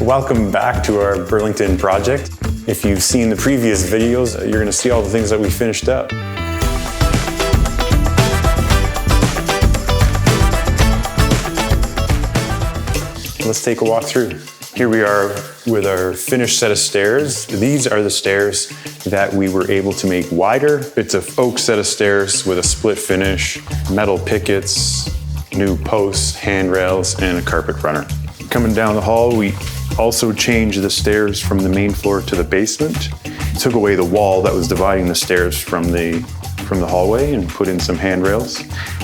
welcome back to our Burlington project. If you've seen the previous videos, you're going to see all the things that we finished up. Let's take a walk through. Here we are with our finished set of stairs. These are the stairs that we were able to make wider. It's an oak set of stairs with a split finish, metal pickets, new posts, handrails, and a carpet runner. Coming down the hall, we also changed the stairs from the main floor to the basement. Took away the wall that was dividing the stairs from the hallway and put in some handrails,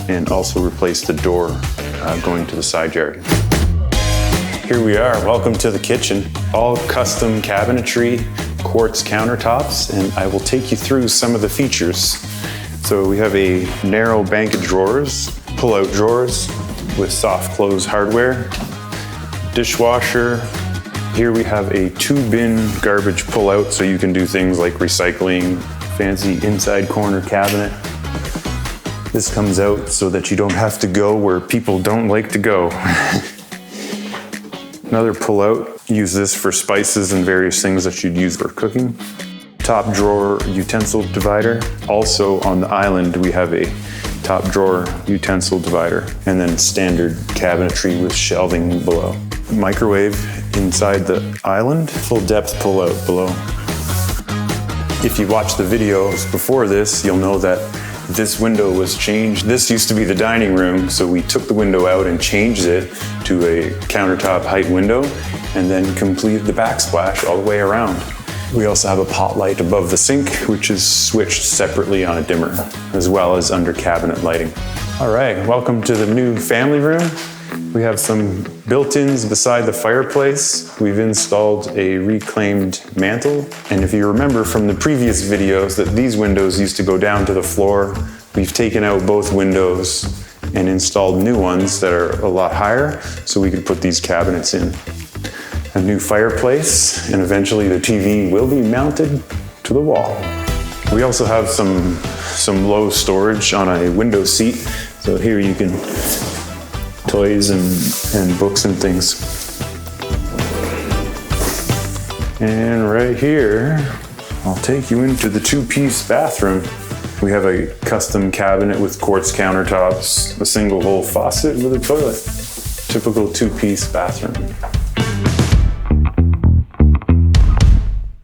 and also replaced the door going to the side yard. Here we are, welcome to the kitchen. All custom cabinetry, quartz countertops, and I will take you through some of the features. So we have a narrow bank of drawers, pull-out drawers with soft close hardware, dishwasher. Here we have a 2-bin garbage pull-out, so you can do things like recycling, fancy inside corner cabinet. This comes out so that you don't have to go where people don't like to go. Another pull-out, use this for spices and various things that you'd use for cooking. Top drawer utensil divider. Also on the island, we have a top drawer utensil divider, and then standard cabinetry with shelving below. Microwave inside the island, full depth pull-out below. If you watched the videos before this, you'll know that this window was changed. This used to be the dining room, so we took the window out and changed it to a countertop height window, and then completed the backsplash all the way around. We also have a pot light above the sink, which is switched separately on a dimmer, as well as under cabinet lighting. All right, welcome to the new family room. We have some built-ins beside the fireplace. We've installed a reclaimed mantle. And if you remember from the previous videos that these windows used to go down to the floor, we've taken out both windows and installed new ones that are a lot higher so we could put these cabinets in. A new fireplace, and eventually the TV will be mounted to the wall. We also have some low storage on a window seat. So here you can toys and books and things. And right here, I'll take you into the 2-piece bathroom. We have a custom cabinet with quartz countertops, a single hole faucet with a toilet. Typical 2-piece bathroom.